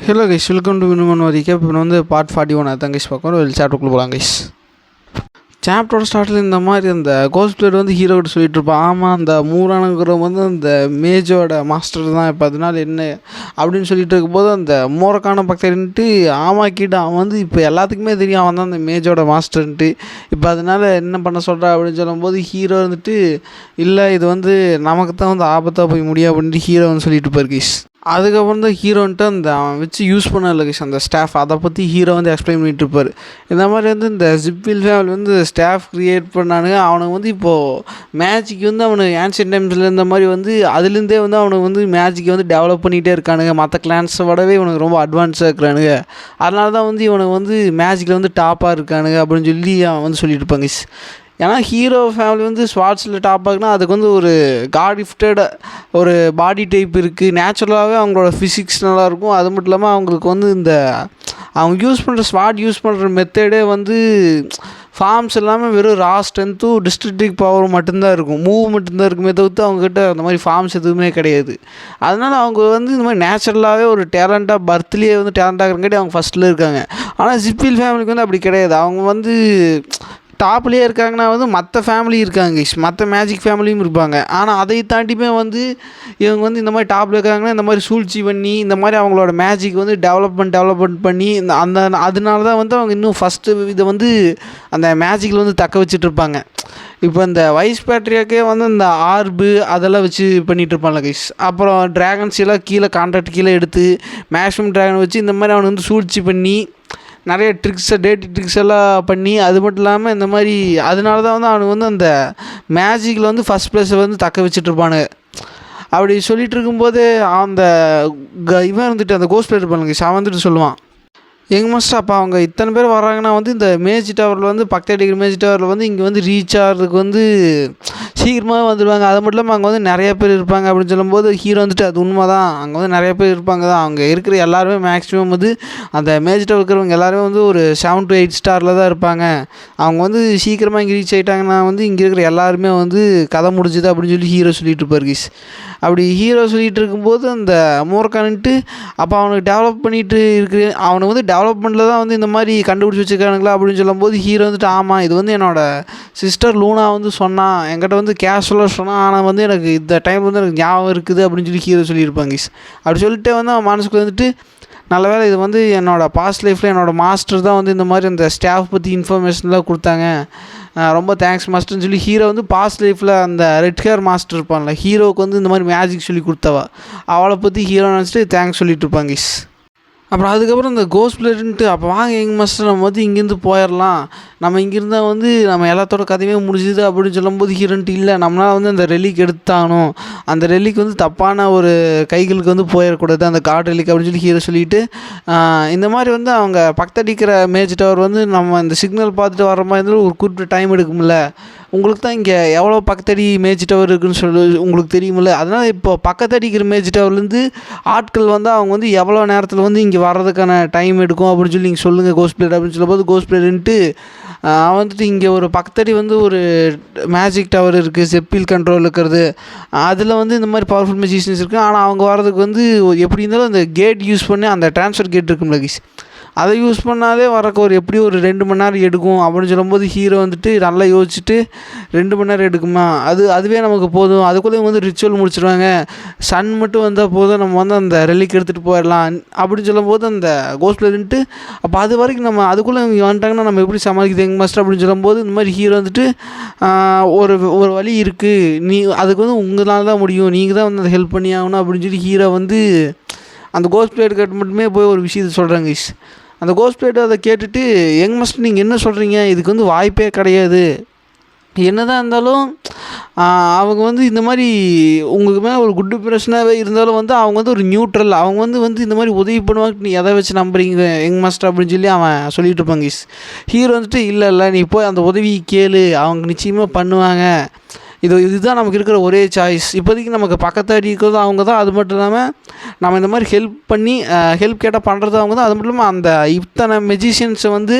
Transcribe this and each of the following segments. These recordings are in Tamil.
Hello guys, welcome to minimum வரைக்கும். இப்போ வந்து பார்ட் 41 அதான் கைஸ் பார்க்குறோம். ஒரு சாப்டருக்குள்ளே போகலாம் கைஸ். சாப்டரோட ஸ்டார்ட்டில் இந்த மாதிரி அந்த கோஸ்ட் பிளேட் வந்து ஹீரோக்கிட்ட சொல்லிட்டு இருப்பான். ஆமாம், அந்த மூரானுங்கிறவங்க வந்து அந்த மேஜோட மாஸ்டர் தான். இப்போ அதனால் என்ன அப்படின்னு சொல்லிட்டு இருக்கும்போது அந்த மூரக்கான பக்தர்ன்ட்டு ஆமாக்கிட்ட அவன் வந்து இப்போ எல்லாத்துக்குமே தெரியும் அவன் தான் அந்த மேஜோட மாஸ்டர்ன்ட்டு. இப்போ அதனால் என்ன பண்ண சொல்கிறா அப்படின்னு சொல்லும்போது ஹீரோ வந்துட்டு இல்லை, இது வந்து நமக்கு தான் வந்து ஆபத்தாக போய் முடியும் அப்படின்ட்டு ஹீரோ வந்து சொல்லிட்டு இருப்பார் கைஸ். அதுக்கப்புறம் தான் ஹீரோன்ட்டு அந்த அவன் வச்சு யூஸ் பண்ணல கைஸ் அந்த ஸ்டாஃப், அதை பற்றி ஹீரோ வந்து எக்ஸ்பிளைன் பண்ணிட்டு இருப்பார். இந்த மாதிரி வந்து இந்த ஜிப்பில் ஃபேமிலி வந்து ஸ்டாஃப் க்ரியேட் பண்ணானுங்க. அவனுக்கு வந்து இப்போது மேஜிக் வந்து அவனுக்கு ஆன்ஷியன்ட் டைம்ஸில் இருந்த மாதிரி வந்து அதுலேருந்தே வந்து அவனுக்கு வந்து மேஜிக்கை வந்து டெவலப் பண்ணிகிட்டே இருக்கானுங்க. மற்ற கிளான்ஸை விடவே இவனுக்கு ரொம்ப அட்வான்ஸாக இருக்கிறானுங்க. அதனால தான் வந்து இவனுக்கு வந்து மேஜிக்கில் வந்து டாப்பாக இருக்கானுங்க அப்படின்னு சொல்லி அவன் வந்து சொல்லிட்டு இருப்பாங்க கைஸ். ஏன்னா ஹீரோ ஃபேமிலி வந்து ஸ்வாட்ஸில் டாப் ஆகுனா அதுக்கு வந்து ஒரு காட் கிஃப்டட் ஒரு பாடி டைப் இருக்குது. நேச்சுரலாகவே அவங்களோட ஃபிசிக்ஸ் நல்லாயிருக்கும். அது மட்டும் இல்லாமல் அவங்களுக்கு வந்து இந்த அவங்க யூஸ் பண்ணுற ஸ்வாட் யூஸ் பண்ணுற மெத்தடே வந்து ஃபார்ம்ஸ் எல்லாமே வெறும் ரா ஸ்ட்ரென்த்தும் டிஸ்ட்ரிக்ட் பவரும் மட்டும்தான் இருக்கும். மூவ் மட்டும்தான் இருக்குமே தவிர்த்து அவங்ககிட்ட அந்த மாதிரி ஃபார்ம்ஸ் எதுவுமே கிடையாது. அதனால் அவங்க வந்து இந்த மாதிரி நேச்சுரலாகவே ஒரு டேலண்ட்டாக பர்த்லேயே வந்து டேலண்ட்டாக இருக்கிறங்காட்டி அவங்க ஃபஸ்ட்டில் இருக்காங்க. ஆனால் ஜிப்பில் ஃபேமிலிக்கு வந்து அப்படி கிடையாது. அவங்க வந்து டாப்லேயே இருக்காங்கன்னா வந்து மற்ற ஃபேமிலி இருக்காங்க, மற்ற மேஜிக் ஃபேமிலியும் இருப்பாங்க. ஆனால் அதை தாண்டியுமே வந்து இவங்க வந்து இந்த மாதிரி டாப்பில் இருக்காங்கன்னா இந்த மாதிரி சூழ்ச்சி பண்ணி இந்த மாதிரி அவங்களோட மேஜிக் வந்து டெவலப்மெண்ட் பண்ணி இந்த அந்த அதனால தான் வந்து அவங்க இன்னும் ஃபஸ்ட்டு இதை வந்து அந்த மேஜிக்கில் வந்து தக்க வச்சுட்ருப்பாங்க. இப்போ இந்த வைஸ் பேட்ரியாக்கே வந்து இந்த ஆர்பு அதெல்லாம் வச்சு பண்ணிகிட்ருப்பான்ல கைஸ். அப்புறம் ட்ராகன்ஸ் எல்லாம் கீழே கான்ட்ராக்ட் கீழே எடுத்து மேக்ஸிமம் ட்ராகன் வச்சு இந்த மாதிரி அவனை வந்து சூழ்ச்சி பண்ணி நிறைய டேட்டி ட்ரிக்ஸ் எல்லாம் பண்ணி அது மட்டும் இல்லாமல் இந்த மாதிரி அதனால தான் வந்து அவனுக்கு வந்து அந்த மேஜிக்கில் வந்து ஃபஸ்ட் ப்ளேஸை வந்து தக்க வச்சுட்ருப்பானு. அப்படி சொல்லிகிட்டு இருக்கும்போது அந்த இவன் இருந்துட்டு அந்த கோஸ்ட் பிளேயர் இருப்பானுங்க, அவன் வந்துட்டு சொல்லுவான், எங்கள் மாஸ்டர் அப்போ அவங்க இத்தனை பேர் வர்றாங்கன்னா வந்து இந்த மேஜி டவரில் வந்து பக்கத்து அடிக்கிற மேஜி டவரில் வந்து இங்கே வந்து ரீச் ஆகிறதுக்கு வந்து சீக்கிரமாக வந்துடுவாங்க. அது மட்டும் இல்லாமல் அங்கே வந்து நிறைய பேர் இருப்பாங்க அப்படின்னு சொல்லும்போது ஹீரோ வந்துட்டு அது உண்மை தான், அங்கே வந்து நிறைய பேர் இருப்பாங்க தான். அவங்க இருக்கிற எல்லாருமே மேக்ஸிமம் வந்து அந்த மேஜி டவர் இருக்கிறவங்க எல்லாருமே வந்து ஒரு 7 to 8 ஸ்டாரில் தான் இருப்பாங்க. அவங்க வந்து சீக்கிரமாக இங்கே ரீச் ஆகிட்டாங்கன்னா வந்து இங்கே இருக்கிற எல்லாருமே வந்து கதை முடிஞ்சுது அப்படின்னு சொல்லி ஹீரோ சொல்லிட்டு இருப்பார் கைஸ். அப்படி ஹீரோ சொல்லிகிட்டு இருக்கும்போது அந்த மூர்க்கான்ட்டு அப்போ அவனுக்கு டெவலப் பண்ணிட்டு இருக்கு, அவனுக்கு வந்து டெவலப்மெண்ட்டில் தான் வந்து இந்த மாதிரி கண்டுபிடிச்சி வச்சுருக்கானுங்களா அப்படின்னு சொல்லும்போது ஹீரோ வந்துட்டு ஆமாம், இது வந்து என்னோடய சிஸ்டர் லூனா வந்து சொன்னான், என்கிட்ட வந்து கேஷுவலாக சொன்னான், ஆனால் வந்து எனக்கு இந்த டைம் வந்து எனக்கு ஞாபகம் இருக்குது அப்படின்னு சொல்லி ஹீரோ சொல்லியிருப்பாங்க. அப்படி சொல்லிட்டு வந்து அவன் மனசுக்குள்ள வந்துட்டு நல்ல வேலை இது வந்து என்னோடய பாஸ்ட் லைஃப்பில் என்னோடய மாஸ்டர் தான் வந்து இந்த மாதிரி அந்த ஸ்டாஃப் பற்றி இன்ஃபர்மேஷன்லாம் கொடுத்தாங்க, ரொம்ப தேங்க்ஸ் மாஸ்டர்னு சொல்லி ஹீரோ வந்து பாஸ்ட் லைஃப்பில் அந்த ரெட் ஹேர் மாஸ்டர் இருப்பான்ல ஹீரோவுக்கு வந்து இந்த மாதிரி மேஜிக் சொல்லி கொடுத்தவா அவளை பற்றி ஹீரோ நினச்சிட்டு தேங்க்ஸ் சொல்லிட்டு இருப்பாங்க. அப்புறம் அதுக்கப்புறம் இந்த கோஸ்ட் பிளேயர்ன்ட்டு அப்போ வாங்க எங்கள் மாஸ்டர் நம்ம வந்து இங்கேருந்து போயிடலாம், நம்ம இங்கேருந்தால் வந்து நம்ம எல்லாத்தோட கதையுமே முடிஞ்சுது அப்படின்னு சொல்லும்போது ஹீரோன்ட்டு இல்லை, நம்மளால் வந்து அந்த ரெலிக் எடுத்தாகணும், அந்த ரெலிக் வந்து தப்பான ஒரு கைகளுக்கு வந்து போயிடக்கூடாது அந்த காட் ரெலிக் அப்படின்னு சொல்லி ஹீரோ சொல்லிவிட்டு இந்த மாதிரி வந்து அவங்க பக்கத்தடிக்கிற மேஜ் டவர் வந்து நம்ம இந்த சிக்னல் பார்த்துட்டு வர மாதிரி இருந்தாலும் ஒரு குறிப்பிட்ட டைம் எடுக்கும்ல, உங்களுக்கு தான் இங்கே எவ்வளோ பக்கத்தடி மேஜ் டவர் இருக்குதுன்னு சொல்லி உங்களுக்கு தெரியுமில்ல, அதனால் இப்போ பக்கத்தடிக்கிற மேஜ் டவர்லேருந்து ஆட்கள் வந்து அவங்க வந்து எவ்வளோ நேரத்தில் வந்து இங்கே வர்றதுக்கான டைம் எடுக்கும் அப்படின்னு சொல்லி நீங்கள் சொல்லுங்கள் கோஸ்ட் பிளேயர் அப்படின்னு சொல்லும்போது கோஸ்ட் பிளேயர்ன்ட்டு வந்துட்டு இங்கே ஒரு பக்கத்தடி வந்து ஒரு மேஜிக் டவர் இருக்குது செப்பில் கண்ட்ரோல் இருக்கிறது, அதில் வந்து இந்த மாதிரி பவர்ஃபுல் மெஜிஷியன்ஸ் இருக்குது. ஆனால் அவங்க வர்றதுக்கு வந்து எப்படி இருந்தாலும் அந்த கேட் யூஸ் பண்ணி அந்த ட்ரான்ஸ்ஃபர் கேட் இருக்கும்ல கைஸ், அதை யூஸ் பண்ணாலே வரக்கு ஒரு எப்படி ஒரு 2 மணி நேரம் எடுக்கும் அப்படின்னு சொல்லும்போது ஹீரோ வந்துட்டு நல்லா யோசிச்சுட்டு 2 மணி நேரம் எடுக்குமா, அதுவே நமக்கு போதும், அதுக்குள்ளேயும் வந்து ரிச்சுவல் முடிச்சிடுவாங்க, சன் மட்டும் வந்தால் போதும், நம்ம வந்து அந்த ரெலிக் எடுத்துகிட்டு போயிடலாம் அப்படின்னு சொல்லும்போது அந்த கோஸ்ட் பிளேயர்ன்ட்டு அப்போ அது வரைக்கும் நம்ம அதுக்குள்ளே இவங்க வந்துட்டாங்கன்னா நம்ம எப்படி சமாளிக்குது எங்கள் மாஸ்டர் அப்படின்னு சொல்லும்போது இந்த மாதிரி ஹீரோ வந்துட்டு ஒரு வழி இருக்குது, நீ அதுக்கு வந்து உங்களால் தான் முடியும், நீங்கள் தான் வந்து அதை ஹெல்ப் பண்ணி ஆகணும் அப்படின்னு சொல்லி ஹீரோ வந்து அந்த கோஸ்ட் பிளேயர்கிட்ட மட்டுமே போய் ஒரு விஷயத்தை சொல்கிறாங்க. அந்த கோஸ்ட் பிளேயர் அதை கேட்டுட்டு யங் மாஸ்டர் நீங்கள் என்ன சொல்கிறீங்க, இதுக்கு வந்து வாய்ப்பே கிடையாது, என்ன தான் இருந்தாலும் அவங்க வந்து இந்த மாதிரி உங்களுக்கு மேலே ஒரு குட் இம்ப்ரெஷனாகவே இருந்தாலும் வந்து அவங்க வந்து ஒரு நியூட்ரல், அவங்க வந்து இந்த மாதிரி உதவி பண்ணுவாங்க, நீ எதை வச்சு நம்புறீங்க யங் மாஸ்டர் அப்படின்னு சொல்லி அவன் சொல்லிட்டு இருப்பாங்க. ஹீரோ வந்துட்டு இல்லை நீ போய் அந்த உதவி கேளு, அவங்க நிச்சயமாக பண்ணுவாங்க, இதுதான் நமக்கு இருக்கிற ஒரே சாய்ஸ். இப்போதைக்கு நமக்கு பக்கத்தாடி இருக்கிறது அவங்க தான். அது மட்டும் இல்லாமல் நம்ம இந்த மாதிரி ஹெல்ப் கேட்டால் பண்ணுறது அவங்க தான். அது மட்டும் இல்லாமல் அந்த இத்தனை மெஜிஷியன்ஸை வந்து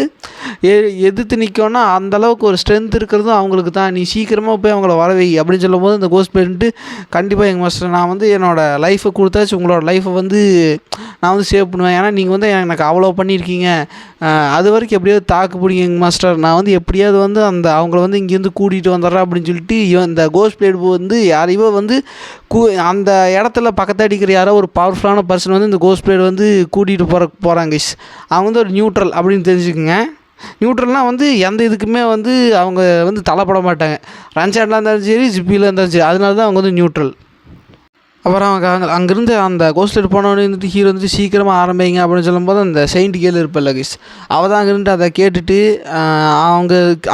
எதிர்த்து நிற்கோன்னா அந்தளவுக்கு ஒரு ஸ்ட்ரென்த் இருக்கிறதும் அவங்களுக்கு தான். நீ சீக்கிரமாக போய் அவங்கள வரவை அப்படின்னு சொல்லும்போது இந்த கோஸ்ட் பிளேடுன்ட்டு கண்டிப்பாக எங்கள் மாஸ்டர் நான் வந்து என்னோடய லைஃப்பை கொடுத்தாச்சு, உங்களோட லைஃப்பை வந்து நான் வந்து சேவ் பண்ணுவேன். ஏன்னா நீங்கள் வந்து எனக்கு அவ்வளோ பண்ணியிருக்கீங்க, அது வரைக்கும் எப்படியாவது தாக்கு பிடிங்க எங்கள் மாஸ்டர். நான் வந்து எப்படியாவது வந்து அவங்கள வந்து இங்கேருந்து கூட்டிகிட்டு வந்துடுறேன் அப்படின்னு சொல்லிட்டு இந்த கோஸ்ட் பிளேடு வந்து யாரையோ வந்து அந்த இடத்துல பக்கத்தடிக்கிற யாரோ ஒரு பவர்ஃபுல்லான பர்சன் வந்து இந்த கோஸ்ட் பிளேடு வந்து கூட்டிகிட்டு போகிறாங்க. அவங்க வந்து ஒரு நியூட்ரல் அப்படின்னு தெரிஞ்சுக்குங்க. நியூட்ரல்னால் வந்து எந்த இதுக்குமே வந்து அவங்க வந்து தலைப்பட மாட்டாங்க. ரன்சாண்டில் இருந்தாலும் சரி, ஜிப்பியில் இருந்தாலும் சரி, அதனால தான் அவங்க வந்து நியூட்ரல். அப்புறம் அங்கேருந்து அந்த கோஸ்ட் போனவொடனே வந்துட்டு ஹீரோ வந்துட்டு சீக்கிரமாக ஆரம்பிங்க அப்படின்னு சொல்லும்போது அந்த செயின்ட் கேள் இருப்பில்ல கைஸ், அவள் தான் அங்கேருந்து அதை கேட்டுட்டு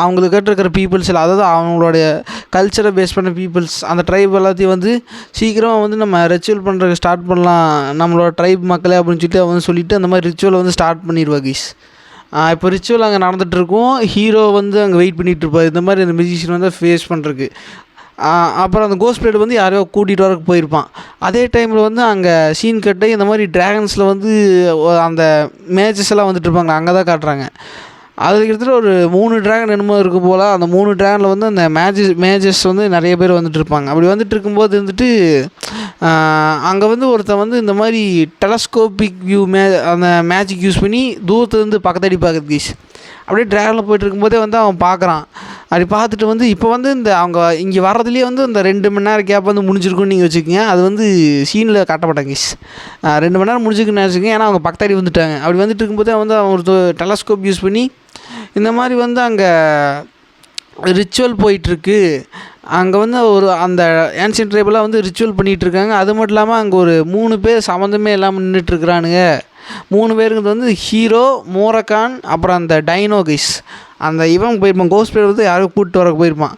அவங்களுக்கு கேட்டிருக்கிற பீப்புள்ஸ் இல்லை, அதாவது அவங்களுடைய கல்ச்சரை பேஸ் பண்ண பீப்புள்ஸ், அந்த ட்ரைப் எல்லாத்தையும் வந்து சீக்கிரமாக வந்து நம்ம ரிச்சுவல் பண்ணுறதுக்கு ஸ்டார்ட் பண்ணலாம் நம்மளோட ட்ரைப் மக்களே அப்படின்னு சொல்லிட்டு அவன் சொல்லிவிட்டு அந்த மாதிரி ரிச்சுவலை வந்து ஸ்டார்ட் பண்ணிடுவா கைஸ். இப்போ ரிச்சுவல் அங்கே நடந்துகிட்ருக்கும், ஹீரோ வந்து அங்கே வெயிட் பண்ணிகிட்ருப்பார் இந்த மாதிரி அந்த மியூசிஷியன் வந்து ஃபேஸ் பண்ணுறதுக்கு. அப்புறம் அந்த கோஸ்ட் பிளேடு வந்து யாரையோ கூட்டிகிட்டு வரக்கு போயிருப்பான். அதே டைமில் வந்து அங்கே சீன் கட்டு இந்த மாதிரி ட்ராகன்ஸில் வந்து அந்த மேஜஸ் எல்லாம் வந்துட்டுருப்பாங்க, அங்கே தான் காட்டுறாங்க. அதுக்கு கிட்டத்தட்ட ஒரு 3 ட்ராகன் என்னமோ இருக்கும் போல். அந்த 3 ட்ராகனில் வந்து அந்த மேஜஸ் வந்து நிறைய பேர் வந்துட்டு இருப்பாங்க. அப்படி வந்துட்டு இருக்கும்போது வந்துட்டு அங்கே வந்து ஒருத்தன் வந்து இந்த மாதிரி டெலஸ்கோபிக் வியூ அந்த மேஜிக் யூஸ் பண்ணி தூரத்துலேருந்து பக்கத்தடி பார்க்குறது கீஸ். அப்படியே ட்ராகனில் போய்ட்டு இருக்கும்போதே வந்து அவன் பார்க்குறான். அப்படி பார்த்துட்டு வந்து இப்போ வந்து அவங்க இங்கே வர்றதுலேயே வந்து இந்த 2 மணி நேரம் கேப் வந்து முடிஞ்சிருக்குன்னு நீங்கள் வச்சுக்கோங்க. அது வந்து சீனில் காட்டப்பட்டாங்க கீஸ். 2 மணி நேரம் முடிஞ்சுக்குன்னு வச்சுக்கோங்க. ஏன்னா அவங்க பக்கத்தாடி வந்துட்டாங்க. அப்படி வந்துட்டு இருக்கும்போதே வந்து அவன் ஒரு டெலஸ்கோப் யூஸ் பண்ணி இந்த மாதிரி வந்து அங்கே ரிச்சுவல் போயிட்டுருக்கு. அங்கே வந்து அந்த ஏன்ஷியன்ட் ட்ரைபெல்லாம் வந்து ரிச்சுவல் பண்ணிகிட்ருக்காங்க. அது மட்டும் இல்லாமல் அங்கே ஒரு 3 பேர் சம்மந்தமே இல்லாமல் நின்றுட்டுருக்குறானுங்க. 3 பேருக்கு வந்து ஹீரோ, மோரக்கான், அப்புறம் அந்த டைனோ கைஸ். அந்த இவன் போயிருப்பான், கோஸ்ட் பிளேடு வந்து யாரும் கூப்பிட்டு வர போயிருப்பான்.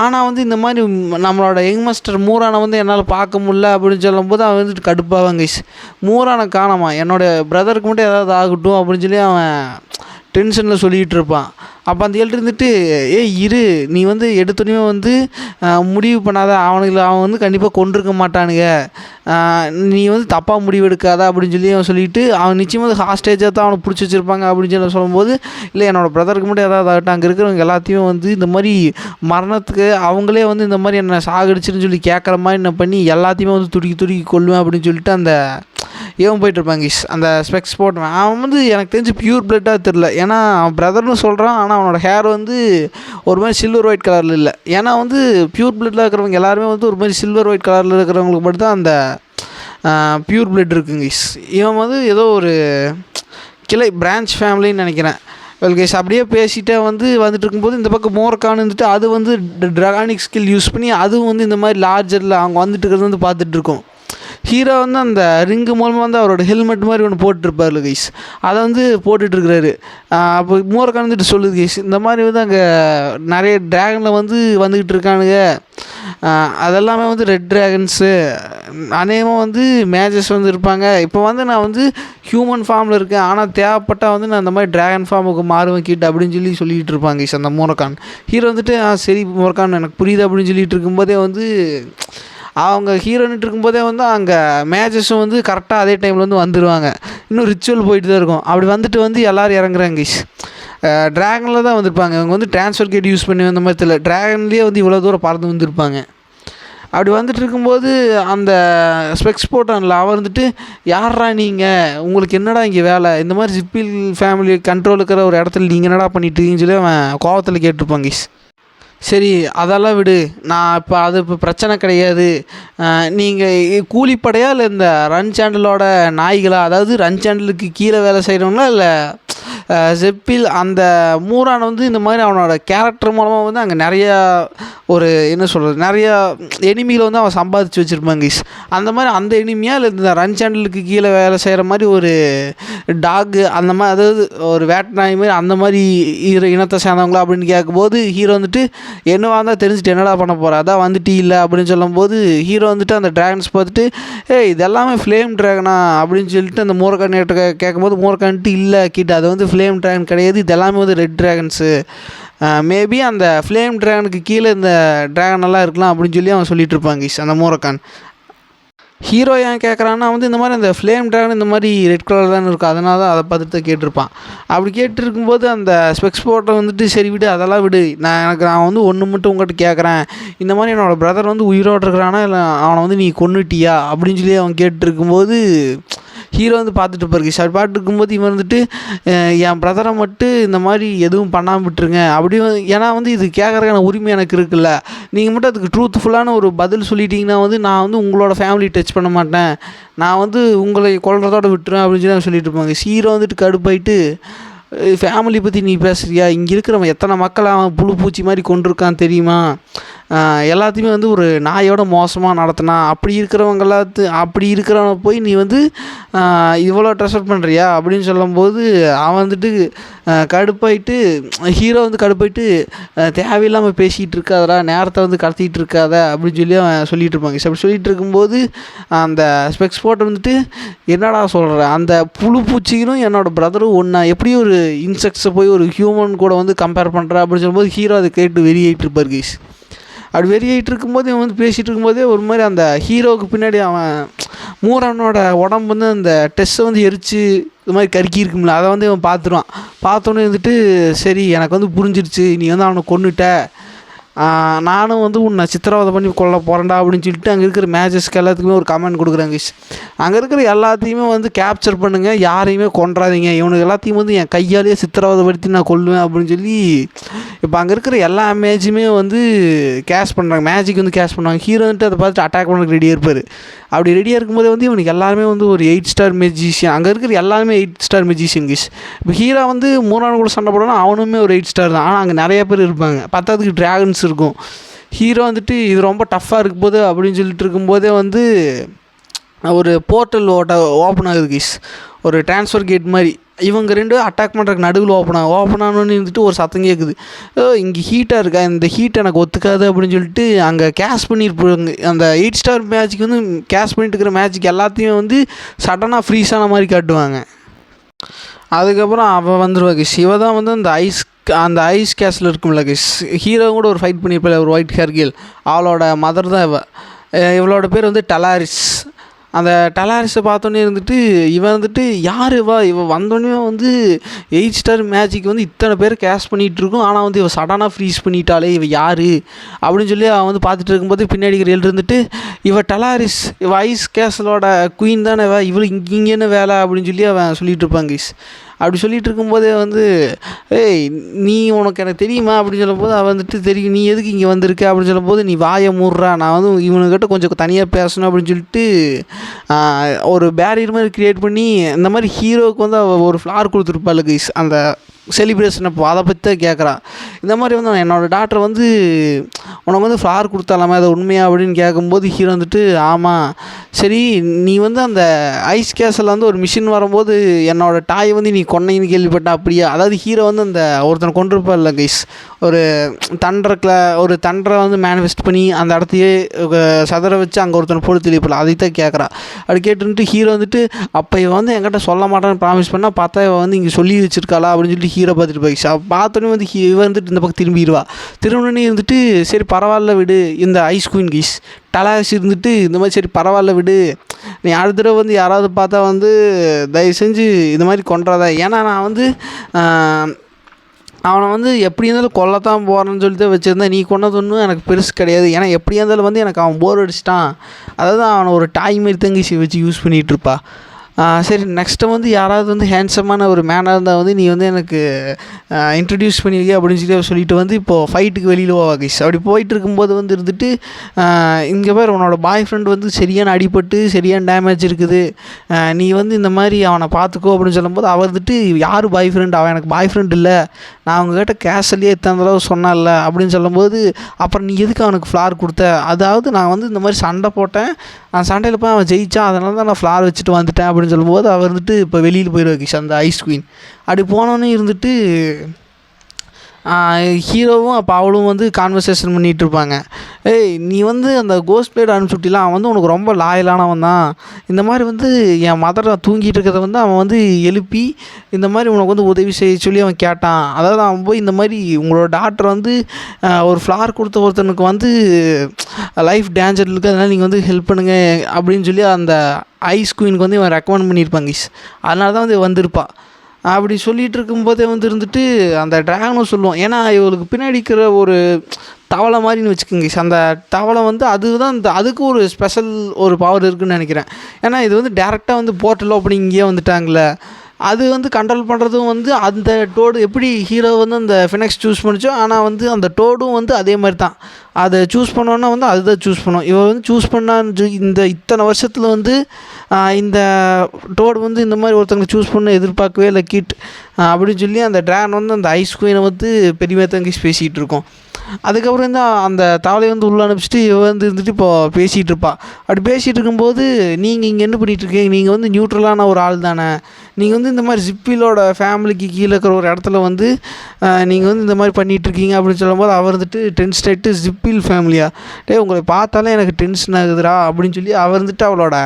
ஆனால் வந்து இந்த மாதிரி நம்மளோட யங் மாஸ்டர் மூரானை வந்து என்னால் பார்க்க முடில அப்படின்னு சொல்லும்போது அவன் வந்துட்டு கடுப்பாவான் கைஸ். மூரானை காணாமா, என்னோடய பிரதருக்கு மட்டும் ஏதாவது ஆகட்டும் அப்படின்னு சொல்லி அவன் டென்ஷனில் சொல்லிகிட்டு இருப்பான். அப்போ அந்த இருந்துட்டு இரு, நீ வந்து எடுத்தோடனே வந்து முடிவு பண்ணாத, அவன் வந்து கண்டிப்பாக கொண்டிருக்க மாட்டானுங்க, நீ வந்து தப்பாக முடிவு எடுக்காத அப்படின்னு சொல்லி அவன் சொல்லிவிட்டு அவன் நிச்சயமாக வந்து ஹாஸ்டேஜாக தான் அவனை பிடிச்சி வச்சுருப்பாங்க அப்படின்னு சொல்லி சொல்லும்போது, இல்லை என்னோடய பிரதருக்கு மட்டும் ஏதாவது ஆகட்டும், அங்கே இருக்கிறவங்க எல்லாத்தையும் வந்து இந்த மாதிரி மரணத்துக்கு அவங்களே வந்து இந்த மாதிரி என்னை சாகடிச்சுன்னு சொல்லி கேட்குற மாதிரி நான் பண்ணி எல்லாத்தையுமே வந்து துடுக்கி கொள்ளுவேன் அப்படின்னு சொல்லிட்டு அந்த இவன் போயிட்டுருப்பாங்க அந்த ஸ்பெக்ஸ் போட்டுவேன். அவன் வந்து எனக்கு தெரிஞ்சு பியூர் பிளட்டாக தெரில, ஏன்னா அவன் பிரதர்னு சொல்கிறான். ஆனால் அவனோட ஹேர் வந்து ஒரு மாதிரி சில்வர் ஒயிட் கலரில் இல்லை. ஏன்னா வந்து பியூர் பிளட்டில் இருக்கிறவங்க எல்லாருமே வந்து ஒரு மாதிரி சில்வர் ஒயிட் கலரில் இருக்கிறவங்களுக்கு மட்டும்தான் அந்த பியூர் பிளட் இருக்குங்க. இவன் வந்து ஏதோ ஒரு கிளை பிரான்ச் ஃபேமிலின்னு நினைக்கிறேன். வெல்கேஸ் அப்படியே பேசிகிட்டே வந்துட்டு இருக்கும்போது இந்த பக்கம் மோர்கான் வந்துட்டு அது வந்து ட்ராகானிக் ஸ்கில் யூஸ் பண்ணி அதுவும் வந்து இந்த மாதிரி லார்ஜரில் அவங்க வந்துட்டு இருக்கிறது வந்து பார்த்துட்ருக்கோம். ஹீரோ வந்து அந்த ரிங்கு மூலமாக வந்து அவரோட ஹெல்மெட் மாதிரி ஒன்று போட்டுருப்பார்ல கைஸ், அதை வந்து போட்டுட்ருக்கிறாரு. அப்போ மோர்கான் வந்துட்டு சொல்லுது கைஸ், இந்த மாதிரி வந்து அங்கே நிறைய ட்ராகனில் வந்துக்கிட்டு இருக்கானுங்க, அதெல்லாமே வந்து ரெட் ட்ராகன்ஸு, அநேகமாக வந்து மேஜஸ் வந்து இருப்பாங்க. இப்போ வந்து நான் வந்து ஹியூமன் ஃபார்மில் இருக்கேன், ஆனால் தேவைப்பட்டால் வந்து நான் அந்த மாதிரி ட்ராகன் ஃபார்முக்கு மாறுவேன் கிட்ட அப்படின்னு சொல்லிகிட்டு இருப்பாங்க கைஸ் அந்த மோர்கான். ஹீரோ வந்துட்டு சரி மோர்கான் எனக்கு புரியுது அப்படின்னு சொல்லிட்டு இருக்கும்போதே வந்து அவங்க ஹீரோனிட்டு இருக்கும்போதே வந்து அங்கே மேஜஸும் வந்து கரெக்டாக அதே டைமில் வந்து வந்துடுவாங்க. இன்னும் ரிச்சுவல் போயிட்டு தான் இருக்கும். அப்படி வந்துட்டு வந்து எல்லோரும் இறங்குறாங்க கைஸ். ட்ராகனில் தான் வந்திருப்பாங்க. இவங்க வந்து ட்ரான்ஸ்ஃபர் கேட் யூஸ் பண்ணி வந்த மாதிரி தெரியல, ட்ராகன்லேயே வந்து இவ்வளோ தூரம் பறந்து வந்திருப்பாங்க. அப்படி வந்துட்டு இருக்கும்போது அந்த ஸ்பெக்ஸ் போட்டான்ல அவன் வந்துட்டு, யாரா நீங்கள், உங்களுக்கு என்னடா இங்கே வேலை, இந்த மாதிரி ஜிப்பில் ஃபேமிலி கண்ட்ரோல் இருக்கிற ஒரு இடத்துல நீங்கள் என்னடா பண்ணிட்டுருக்கீங்கன்னு சொல்லி அவன் கோவத்தில் கேட்டிருப்பாங்க கைஸ். சரி அதெல்லாம் விடு, நான் இப்போ பிரச்சனை கிடையாது, நீங்கள் கூலிப்படையா இல்லை இந்த ரன் சேனலோட நாய்களா, அதாவது ரன் சேனலுக்கு கீழே வேலை செய்கிறவங்களா இல்லை ஜெப்பில் அந்த மூரான் வந்து இந்த மாதிரி அவனோட கேரக்டர் மூலமாக வந்து அங்கே நிறையா ஒரு என்ன சொல்கிறது நிறையா எனிமிகளை வந்து அவன் சம்பாதிச்சு வச்சுருப்பாங்க கைஸ். அந்த மாதிரி அந்த எனிமியாக இல்லை இந்த ரன் சேனலுக்கு கீழே வேலை செய்கிற மாதிரி ஒரு டாகு அந்த மாதிரி, அதாவது ஒரு வேட் நாய் மாதிரி அந்த மாதிரி இனத்தை சேர்ந்தவங்களா அப்படின்னு கேட்கும்போது ஹீரோ வந்துட்டு என்னவா இருந்தால் தெரிஞ்சுட்டு என்னடா பண்ண போகிற, அதான் வந்துட்டு இல்லை அப்படின்னு சொல்லும்போது ஹீரோ வந்துட்டு அந்த ட்ராகன்ஸ் பார்த்துட்டு இதெல்லாமே ஃப்ளேம் ட்ராகனா அப்படின்னு சொல்லிட்டு அந்த மோர்கான்கிட்ட கேட்கும்போது மோர்கான்ட்டு இல்லை கிட்ட அது வந்து ஃப்ளேம் ட்ராகன் கிடையாது, இது எல்லாமே வந்து ரெட் ட்ராகன்ஸு, மேபி அந்த ஃப்ளேம் ட்ராகனுக்கு கீழே இந்த ட்ராகன் எல்லாம் இருக்கலாம் அப்படின்னு சொல்லி அவன் சொல்லிட்டு இருப்பான் கைஸ் அந்த மூரக்கான். ஹீரோ ஏன் கேட்குறான்னா வந்து இந்த மாதிரி அந்த ஃப்ளேம் ட்ராகன் இந்த மாதிரி ரெட் கலர் தானே இருக்கும், அதனால தான் அதை பார்த்துட்டு கேட்டிருப்பான். அப்படி கேட்டுருக்கும்போது அந்த ஸ்பெக்ஸ் போட்டை வந்துட்டு சரி விடு அதெல்லாம் விடு, நான் வந்து ஒன்று மட்டும் உங்கள்கிட்ட கேட்குறேன், இந்த மாதிரி என்னோடய பிரதர் வந்து உயிரோடு இருக்கிறானா இல்லை அவனை வந்து நீ கொன்னுட்டியா அப்படின்னு சொல்லி அவன் கேட்டுருக்கும்போது ஹீரோ வந்து பார்த்துட்டு போயிருக்கு. அப்படி பார்த்துட்டு இருக்கும்போது இவன் வந்துட்டு என் பிரதரை மட்டும் இந்த மாதிரி எதுவும் பண்ணாமல் விட்டுருங்க அப்படி ஏன்னா வந்து இது கேட்குறதுக்கான உரிமை எனக்கு இருக்குல்ல, நீங்கள் மட்டும் அதுக்கு ட்ரூத்ஃபுல்லான ஒரு பதில் சொல்லிட்டீங்கன்னா வந்து நான் வந்து உங்களோட ஃபேமிலி டச் பண்ண மாட்டேன், நான் வந்து உங்களை கொல்றதோட விட்டுருவேன் அப்படின்னு சொல்லி சொல்லிட்டு இருப்பாங்க. ஹீரோ வந்துட்டு கடுப்பாயிட்டு ஃபேமிலி பற்றி நீ பேசுகிறியா, இங்கே இருக்கிறவன் எத்தனை மக்களை அவன் புழு பூச்சி மாதிரி கொண்டிருக்கான் தெரியுமா, எல்லாத்தையுமே வந்து ஒரு நாயோட மோசமாக நடத்தினா, அப்படி இருக்கிறவனை போய் நீ வந்து இவ்வளோ ட்ரெஸ்அப் பண்ணுறியா அப்படின்னு சொல்லும்போது அவன் வந்துட்டு கடுப்பாயிட்டு ஹீரோ வந்து கடுப்பாயிட்டு தேவையில்லாமல் பேசிகிட்டு இருக்காதடா, நேரத்தை வந்து கடத்திட்டு இருக்காத அப்படின்னு சொல்லி அவன் சொல்லிகிட்டு இருப்பாங்க. அப்படி சொல்லிகிட்டு இருக்கும்போது அந்த ஸ்பெக்ஸ் போட்டு வந்துட்டு என்னடா சொல்கிற, அந்த புழு பூச்சிகளும் என்னோடய பிரதரும் ஒன்றா, எப்படி ஒரு இன்செக்ட்ஸை போய் ஒரு ஹியூமன் கூட வந்து கம்பேர் பண்ணுற அப்படின்னு சொல்லும்போது ஹீரோ அதை கேட்டு வெறியாயிட்டு இருப்பார் கைஸ். அப்படி வெறியாயிட்டு இருக்கும்போது இவன் வந்து பேசிகிட்டு இருக்கும்போதே ஒரு மாதிரி அந்த ஹீரோவுக்கு பின்னாடி அவன் மூரனோட உடம்பு வந்து அந்த டெஸ்ஸை வந்து எரித்து இது மாதிரி கருக்கி இருக்கும்ல, அதை வந்து இவன் பார்த்துருவான். பார்த்தோன்னே வந்துட்டு சரி எனக்கு வந்து புரிஞ்சிருச்சு, நீ வந்து அவனை கொன்னுட்ட, நானும் வந்து உன்னை சித்திரவதை பண்ணி கொல்ல போகிறேன்டா அப்படின்னு சொல்லிட்டு அங்கே இருக்கிற மேட்சஸ்க்கு எல்லாத்துக்குமே ஒரு கமெண்ட் கொடுக்குறாங்க. அங்கே இருக்கிற எல்லாத்தையுமே வந்து கேப்சர் பண்ணுங்கள், யாரையுமே கொன்றாதீங்க, இவனுக்கு எல்லாத்தையும் வந்து என் கையாலேயே சித்திரவதைப்படுத்தி நான் கொல்லுவேன் அப்படின்னு சொல்லி இப்போ அங்கே இருக்கிற எல்லா மேட்சுமே வந்து கேஷ் பண்ணுறாங்க, மேஜிக் வந்து கேஷ் பண்ணுவாங்க. ஹீரோ வந்துட்டு அதை பார்த்துட்டு அட்டாக் பண்ணுறதுக்கு ரெடியாக இருப்பார். அப்படி ரெடியாக இருக்கும்போதே வந்து இவனுக்கு எல்லாருமே வந்து ஒரு 8 ஸ்டார் மெஜிஷியன், அங்கே இருக்கிற எல்லாருமே 8 ஸ்டார் மெஜிஷியன் கைஸ். இப்போ ஹீரோ வந்து மூணாவது கூட சண்டை போடணும், அவனுமே ஒரு 8 ஸ்டார் தான், ஆனால் அங்கே நிறைய பேர் இருப்பாங்க, பத்தாவதுக்கு ட்ராகன்ஸ் இருக்கும். ஹீரோ வந்துட்டு இது ரொம்ப டஃப்பாக இருக்கும்போது அப்படின்னு சொல்லிட்டு இருக்கும்போதே வந்து ஒரு போர்ட்டல் ஓப்பன் ஆகுது கைஸ், ஒரு ட்ரான்ஸ்ஃபர் கேட் மாதிரி. இவங்க ரெண்டு அட்டாக் பண்ணுறதுக்கு நடுவில் ஓப்பன் ஆனோன்னு இருந்துட்டு ஒரு சத்தம் கேட்குது, இங்கே ஹீட்டாக இருக்கா, இந்த ஹீட் எனக்கு ஒத்துக்காது அப்படின்னு சொல்லிட்டு அங்கே கேஷ் பண்ணியிருப்பாங்க. அந்த 8 ஸ்டார் மேட்சுக்கு வந்து கேஷ் பண்ணிட்டு இருக்கிற மேட்சுக்கு எல்லாத்தையும் வந்து சடனாக ஃப்ரீஸ் ஆன மாதிரி காட்டுவாங்க. அதுக்கப்புறம் அவள் வந்துடுவா கைஸ். இவ தான் வந்து அந்த ஐஸ் கேஸில் இருக்கும்ல கைஸ், ஹீரோ கூட ஒரு ஃபைட் பண்ணியிருப்பாள், ஒரு ஒயிட் ஹேர் கேர்ள், அவளோட மதர் தான் இவளோட பேர் வந்து டலாரிஸ். அந்த டலாரிஸை பார்த்தோன்னே இருந்துட்டு இவன் வந்துட்டு யார் இவன் வந்தோடனே வந்து 8 ஸ்டார் மேட்சுக்கு வந்து இத்தனை பேர் கேஷ் பண்ணிகிட்ருக்கும், ஆனால் வந்து இவன் சடனாக ஃப்ரீஸ் பண்ணிட்டாலே இவன் யார் அப்படின்னு சொல்லி அவன் வந்து பார்த்துட்டு இருக்கும்போது பின்னாடி இருந்துட்டு இவன் டலாரிஸ், இவன் ஐஸ் கேஸலோட குயின் தானே இவள் இங்கேன்னு வேலை அப்படின்னு சொல்லி அவன் சொல்லிகிட்டு இருப்பான் கைஸ். அப்படி சொல்லிகிட்டு இருக்கும்போதே வந்து ஏய் நீ உனக்கு எனக்கு தெரியுமா அப்படின்னு சொல்லும்போது அவன் வந்துட்டு தெரியும், நீ எதுக்கு இங்கே வந்திருக்க அப்படின்னு சொல்லும்போது நீ வாயை மூடுறா, நான் வந்து இவனுக்கிட்ட கொஞ்சம் தனியாக பேசணும் அப்படின்னு சொல்லிட்டு ஒரு பேரியர் மாதிரி க்ரியேட் பண்ணி இந்த மாதிரி ஹீரோவுக்கு வந்து ஒரு ஃப்ளார் கொடுத்துருப்பாள் கைஸ் அந்த செலிப்ரேஷன். அப்போ அதை பற்றி தான் கேட்குறான். இந்த மாதிரி வந்து என்னோடய டாக்டர் வந்து உனக்கு வந்து ஃப்ளார் கொடுத்தாலாமா அது உண்மையா அப்படின்னு கேட்கும்போது ஹீரோ வந்துட்டு ஆமாம் சரி, நீ வந்து அந்த ஐஸ் கேஸில் வந்து ஒரு மிஷின் வரும்போது என்னோடய டாய் வந்து நீ கொன்னைன்னு கேள்விப்பட்ட அப்படியா, அதாவது ஹீரோ வந்து அந்த ஒருத்தனை கொண்டிருப்பார்ல கைஸ், ஒரு தண்டரை வந்து மேனிஃபெஸ்ட் பண்ணி அந்த இடத்தையே சதற வச்சு அங்கே ஒருத்தனை போட்டு தெளிப்பல, அதை தான் கேட்குறா. அப்படி கேட்டுட்டு ஹீரோ வந்துட்டு அப்போ இவன் வந்து என்கிட்ட சொல்ல மாட்டான்னு ப்ராமிஸ் பண்ணால் பார்த்தா இவன் வந்து இங்கே சொல்லி வச்சிருக்காளா அப்படின்னு சொல்லிட்டு ஹீரோ பார்த்துட்டு போயிடுச்சு. பார்த்தோன்னே வந்து இவன் வந்துட்டு இந்த பக்கம் திரும்பிடுவா. திரும்பினே இருந்துட்டு சரி பரவாயில்ல விடு, இந்த ஐஸ் குயின் கைஸ் டலாஸ் இருந்துட்டு இந்த மாதிரி சரி பரவாயில்ல விடு, நீ அடுத்த தடவை வந்து யாராவது பார்த்தா வந்து தயவு செஞ்சு இந்த மாதிரி கொன்றாத, ஏன்னா நான் வந்து அவனை வந்து எப்படி இருந்தாலும் கொல்லத்தான் போகிறேன்னு சொல்லிட்டு வச்சுருந்தேன், நீ கொன்னது ஒன்றும் எனக்கு பெருசு கிடையாது, ஏன்னா எப்படியா இருந்தாலும் வந்து எனக்கு அவன் போர் அடிச்சிட்டான், அதாவது அவனை ஒரு டாய் மாதிரி தங்கி வச்சு யூஸ் பண்ணிகிட்ருப்பா. சரி நெக்ஸ்ட்டு வந்து யாராவது வந்து ஹேண்ட்ஸமான ஒரு மேனாக இருந்தால் வந்து நீ வந்து எனக்கு இன்ட்ரடியூஸ் பண்ணியிருக்கே அப்படின்னு சொல்லிட்டு வந்து இப்போது ஃபைட்டுக்கு வெளியில் போவா கைஸ். அப்படி போயிட்டு இருக்கும்போது வந்து இருந்துட்டு இங்கே பேர் உன்னோட பாய் ஃப்ரெண்ட் வந்து சரியான அடிபட்டு சரியான டேமேஜ் இருக்குது, நீ வந்து இந்த மாதிரி அவனை பார்த்துக்கோ அப்படின்னு சொல்லும்போது அவர் வந்துட்டு யார் பாய் ஃப்ரெண்ட், அவன் எனக்கு பாய் ஃப்ரெண்ட் இல்லை, நான் அவங்ககிட்ட கேஷல்லையே எத்தனை தடவை சொன்னேன்ல அப்படின்னு சொல்லும்போது அப்புறம் நீ எதுக்கு அவனுக்கு ஃப்ளார் கொடுத்த, அதாவது நான் வந்து இந்த மாதிரி சண்டை போட்டேன், அந்த சண்டையில் போய் அவன் ஜெயித்தான், அதனால தான் நான் ஃப்ளார் வச்சுட்டு வந்துட்டேன் அப்படின்னு சொல்லும்போது அவர் வந்துட்டு இப்போ வெளியில் போயிடுவா கைஸ் அந்த ஐஸ் குயின். அப்படி போனோன்னே இருந்துட்டு ஹீரோவும் அப்போ அவளும் வந்து கான்வர்சேஷன் பண்ணிகிட்டு இருப்பாங்க. ஏய் நீ வந்து அந்த கோஸ்ட் பிளேட் அனுப்பிச்சுட்டிலாம், அவன் வந்து உனக்கு ரொம்ப லாயலானவன் தான். இந்த மாதிரி வந்து என் மதரை தூங்கிட்டு இருக்கிறத வந்து அவன் வந்து எழுப்பி இந்த மாதிரி உனக்கு வந்து உதவி செய்ய சொல்லி அவன் கேட்டான். அதாவது அவன் போய் இந்த மாதிரி உங்களோட டாக்டர் வந்து ஒரு ஃப்ளார் கொடுத்த ஒருத்தனுக்கு வந்து லைஃப் டேஞ்சர் இருக்குது, அதனால் நீங்கள் வந்து ஹெல்ப் பண்ணுங்கள் அப்படின்னு சொல்லி அந்த ஐஸ் குயினுக்கு வந்து இவன் ரெக்கமெண்ட் பண்ணியிருப்பாங்க. அதனால தான் வந்து வந்திருப்பாள். அப்படி சொல்லிகிட்டு இருக்கும்போதே வந்து இருந்துட்டு அந்த ட்ராகனும் சொல்லுவோம். ஏன்னா இவளுக்கு பின்னாடி இருக்கிற ஒரு தவளை மாதிரின்னு வச்சுக்கோங்க. அந்த தவளை வந்து அதுதான் அதுக்கு ஒரு ஸ்பெஷல் ஒரு பவர் இருக்குதுன்னு நினைக்கிறேன். ஏன்னா இது வந்து டேரெக்டாக வந்து போர்ட்டல் ஓப்பனிங் இங்கேயே வந்துட்டாங்களே, அது வந்து கண்ட்ரோல் பண்ணுறதும் வந்து அந்த டோடு எப்படி ஹீரோ வந்து அந்த ஃபினிக்ஸ் சூஸ் பண்ணிச்சோ, ஆனால் வந்து அந்த டோடும் வந்து அதே மாதிரி தான். அதை சூஸ் பண்ணோன்னா வந்து அதுதான் சூஸ் பண்ணோம். இவன் வந்து சூஸ் பண்ணான்னு இத்தனை வருஷத்தில் வந்து இந்த டோடு வந்து இந்த மாதிரி ஒருத்தங்களை சூஸ் பண்ண எதிர்பார்க்கவே இல்லை கிட் அப்படின்னு சொல்லி அந்த ட்ராகன் வந்து அந்த ஐஸ் குயினை வந்து பெரிய தங்கி பேசிகிட்டு இருக்கோம். அதுக்கப்புறம் தான் அந்த தவளையை வந்து உள்ளே அனுப்பிச்சிட்டு இவன் வந்து இருந்துட்டு இப்போது பேசிகிட்டு இருப்பாள். அப்படி பேசிகிட்டு இருக்கும்போது நீங்கள் இங்கே என்ன பண்ணிகிட்ருக்கீங்க, நீங்கள் வந்து நியூட்ரலான ஒரு ஆள் தானே, நீங்கள் வந்து இந்த மாதிரி ஜிப்பிலோட ஃபேமிலிக்கு கீழே இருக்கிற ஒரு இடத்துல வந்து நீங்கள் வந்து இந்த மாதிரி பண்ணிகிட்ருக்கீங்க அப்படின்னு சொல்லும்போது அவர் வந்துட்டு டென்ஷன் ஆகிட்டு ஜிப்பில் ஃபேமிலியா உங்களை பார்த்தாலே எனக்கு டென்ஷன் ஆகுதுடா அப்படின்னு சொல்லி அவர் வந்துட்டு அவளோட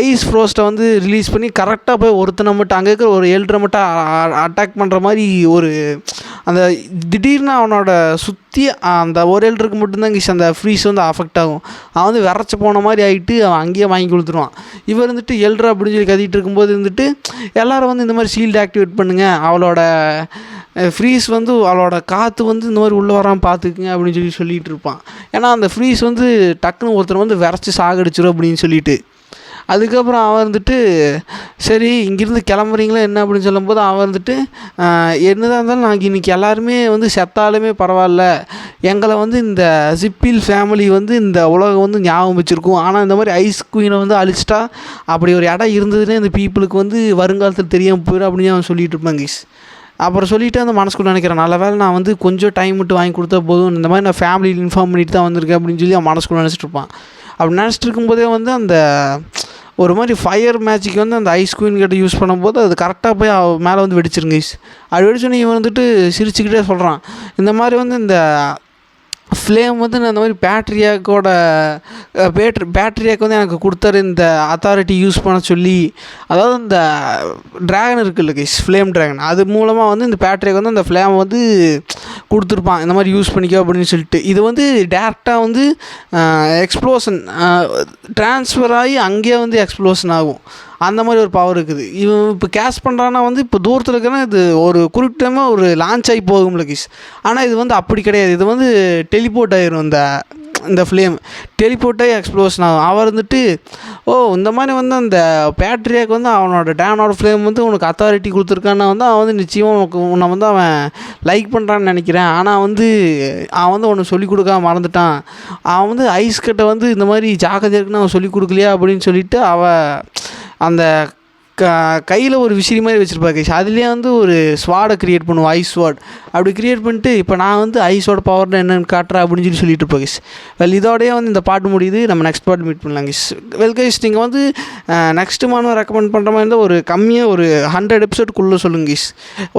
ஐஸ் ஃப்ரோஸ்ட்டை வந்து ரிலீஸ் பண்ணி கரெக்டாக போய் ஒருத்தனை மட்டும் அங்கே இருக்கிற ஒரு எல்ட்ரை மட்டும் அட்டாக் பண்ணுற மாதிரி ஒரு அந்த திடீர்னு அவனோட சுற்றி அந்த ஒரு எல்ட்ருக்கு மட்டும்தான் அந்த ஃப்ரீஸ் வந்து அஃபெக்ட் ஆகும். அவன் வந்து விரைச்சி போன மாதிரி ஆகிட்டு அவன் அங்கேயே வாங்கி கொடுத்துருவான். இவர் வந்துட்டு எல்ட்ரு அப்படின்னு சொல்லி கத்திட்டு இருக்கும்போது இருந்துட்டு எல்லோரும் வந்து இந்த மாதிரி ஷீல்டு ஆக்டிவேட் பண்ணுங்கள், அவளோட ஃப்ரீஸ் வந்து அவளோட காற்று வந்து இந்த மாதிரி உள்ளே வராமல் பார்த்துக்குங்க அப்படின்னு சொல்லிகிட்டு இருப்பான். ஏன்னா அந்த ஃப்ரீஸ் வந்து டக்குன்னு ஒருத்தர் வந்து விரைச்சி சாகடிச்சிடும் அப்படின்னு சொல்லிட்டு. அதுக்கப்புறம் அவன் வந்துட்டு சரி இங்கேருந்து கிளம்புறீங்களா என்ன அப்படின்னு சொல்லும்போது அவன் வந்துட்டு என்னதான் இருந்தாலும் நாங்கள் இன்றைக்கி எல்லாருமே வந்து செத்தாலுமே பரவாயில்ல, எங்களை வந்து இந்த ஜிப்பில் ஃபேமிலி வந்து இந்த உலகம் வந்து ஞாபகம் வச்சுருக்கும். ஆனால் இந்த மாதிரி ஐஸ் குயினை வந்து அழிச்சிட்டா அப்படி ஒரு இடம் இருந்ததுன்னே இந்த பீப்புளுக்கு வந்து வருங்காலத்தில் தெரியாமல் போயிடும் அப்படின்னு அவன் சொல்லிகிட்டு இருப்பாங்க. அப்புறம் சொல்லிவிட்டு அந்த மனசுக்குள்ள நினைக்கிறேன், நல்ல வேலை நான் வந்து கொஞ்சம் டைம் விட்டு வாங்கி கொடுத்தா போதும், இந்த மாதிரி நான் ஃபேமிலியில் இன்ஃபார்ம் பண்ணிட்டு தான் வந்திருக்கேன் அப்படின்னு சொல்லி அவன் மனசுக்குள்ள நினச்சிட்டு இருப்பான். அப்படி நினச்சிட்டு இருக்கும்போதே வந்து அந்த ஒரு மாதிரி ஃபயர் மேஜிக் வந்து அந்த ஐஸ் குயின் கிட்ட யூஸ் பண்ணும்போது அது கரெக்டாக போய் மேலே வந்து வெடிச்சிருங்க. அது வெடிச்சோன்னே இவன் வந்துட்டு சிரிச்சுக்கிட்டே சொல்கிறான், இந்த மாதிரி வந்து இந்த ஃப்ளேம் வந்து நான் இந்த மாதிரி பேட்ரியாக்கு வந்து எனக்கு கொடுத்தாரு இந்த அத்தாரிட்டி யூஸ் பண்ண சொல்லி. அதாவது இந்த ட்ராகன் இருக்குல்ல கைஸ், ஃப்ளேம் ட்ராகன், அது மூலமாக வந்து இந்த பேட்ரியாக்கு வந்து அந்த ஃப்ளேம் வந்து கொடுத்துருப்பான், இந்த மாதிரி யூஸ் பண்ணிக்கோ அப்படின்னு சொல்லிட்டு. இது வந்து டேரெக்டாக வந்து எக்ஸ்ப்ளோஷன் ட்ரான்ஸ்ஃபர் ஆகி அங்கேயே வந்து எக்ஸ்ப்ளோஷன் ஆகும். அந்த மாதிரி ஒரு பவர் இருக்குது. இவன் இப்போ கேஷ் பண்ணுறான்னா வந்து இப்போ தூரத்தில் இருக்கிறனா இது ஒரு குறிப்பிட்டமாக ஒரு லான்ச் ஆகி போகும்ல கிஸ். ஆனால் இது வந்து அப்படி கிடையாது, இது வந்து டெலிபோர்ட் ஆகிரும். இந்த ஃப்ளேம் டெலிபோர்ட் ஆகி எக்ஸ்ப்ளோஷன் ஆகும். அவர் வந்துட்டு இந்த மாதிரி வந்து அந்த பேட்ரியாக்கு வந்து அவனோட ஃப்ளேம் வந்து உனக்கு அத்தாரிட்டி கொடுத்துருக்கான்னா வந்து அவன் வந்து நிச்சயமாக உன்னை வந்து அவன் லைக் பண்ணுறான்னு நினைக்கிறேன். ஆனால் வந்து அவன் வந்து உனக்கு சொல்லிக் கொடுக்காம மறந்துட்டான். அவன் வந்து ஐஸ் கட்டை வந்து இந்த மாதிரி ஜாக்கிரதையாக இருக்குன்னு அவன் சொல்லிக் கொடுக்கலையா அப்படின்னு சொல்லிவிட்டு அந்த கையில் ஒரு விசிறி மாதிரி வச்சுருப்பாங்க. அதுலேயே வந்து ஒரு ஸ்வாடை க்ரியேட் பண்ணுவோம், ஐஸ் ஸ்வாட். அப்படி க்ரியேட் பண்ணிட்டு இப்போ நான் வந்து ஐஸோட பவர்னு என்னென்னு காட்டுறேன் அப்படின்னு சொல்லிட்டு இருப்பேன் கைஸ். இதோடய வந்து இந்த பாட்டு முடியுது. நம்ம நெக்ஸ்ட் பாட்டு மீட் பண்ணலாம் கைஸ். கைஸ் நீங்கள் வந்து நெக்ஸ்ட்டு மாதம் ரெக்கமெண்ட் பண்ணுற மாதிரி இருந்தால் ஒரு கம்மியாக ஒரு 100 எபிசோடுக்குள்ளே சொல்லுங்க கைஸ்.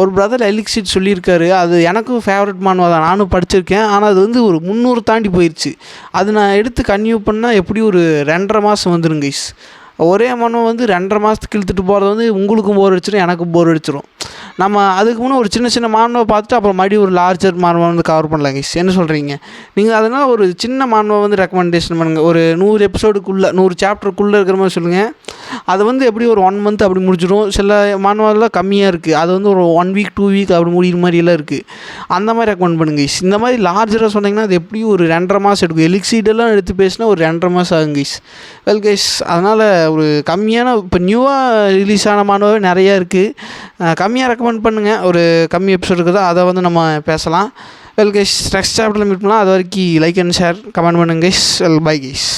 ஒரு பிரதர் எலிக்ஸிட் சொல்லியிருக்காரு, அது எனக்கும் ஃபேவரட் மானுவா தான், நானும் படிச்சிருக்கேன். ஆனால் அது வந்து ஒரு 300 தாண்டி போயிடுச்சு. அது நான் எடுத்து கன்டினியூ பண்ணால் எப்படி ஒரு 2.5 மாதம் வந்துடும் கைஸ். ஒரே மனம் வந்து 2.5 மாதத்துக்கு இழுத்துட்டு போகிறது வந்து உங்களுக்கும் போர் அடிச்சிடும், எனக்கும் போர் அடிச்சிடும். நம்ம அதுக்கு முன்னே ஒரு சின்ன மாணவ பார்த்துட்டு அப்புறம் மறுபடியும் ஒரு லார்ஜர் மாணவ வந்து கவர் பண்ணலாங்க. என்ன சொல்கிறீங்க நீங்கள்? அதனால் ஒரு சின்ன மாணவ வந்து ரெக்கமெண்டேஷன் பண்ணுங்கள். ஒரு 100 எபிசோடுக்குள்ளே 100 சாப்டருக்குள்ளே இருக்கிற மாதிரி சொல்லுங்கள். அது வந்து எப்படி ஒரு 1 மந்த் அப்படி முடிச்சிடும். சில மாணவர்கள்லாம் கம்மியாக இருக்குது, அது வந்து ஒரு 1 வீக் 2 வீக் அப்படி முடிகிற மாதிரியெல்லாம் இருக்குது. அந்த மாதிரி ரெக்கமெண்ட் பண்ணுங்க. இந்த மாதிரி லார்ஜராக சொன்னீங்கன்னா அது எப்படியும் ஒரு 2.5 மாதம் எடுக்கும். எலிக்ஸீடெல்லாம் எடுத்து பேசினா ஒரு 2.5 மாதம் ஆகும் கைஸ். கைஸ் அதனால் ஒரு கம்மியான இப்போ நியூவாக ரிலீஸ் ஆன மாணவ நிறையா இருக்குது. கம்மியாக ரெக்கமெண்ட் பண்ணுங்கள். ஒரு கம்மி எபிசோடு இருக்குது, அதை வந்து நம்ம பேசலாம். கைஸ் நெக்ஸ்ட் சாப்டரில் மீட் பண்ணலாம். அது வரைக்கும் லைக் அண்ட் ஷேர் கமெண்ட் பண்ணுங்க கைஸ். Bye guys.